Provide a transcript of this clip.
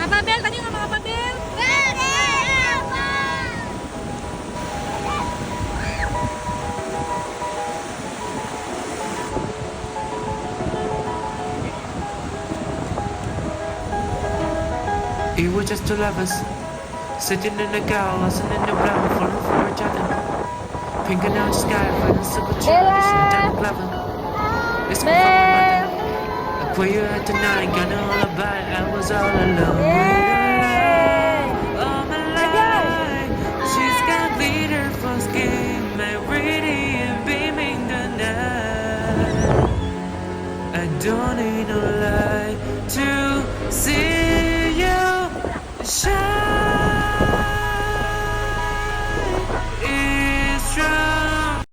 Ababel, tadi ngomong Ababel. It was just two lovers sitting in a car, listening to flower, falling for each other. Thinking of the sky, finding super chill, listening to the clever. It's come from my mother. I put you out tonight, got no lullaby. I was all alone with her love all my life. She's got glitter for skin, my radiant beaming the night. I don't need no light to see you shine.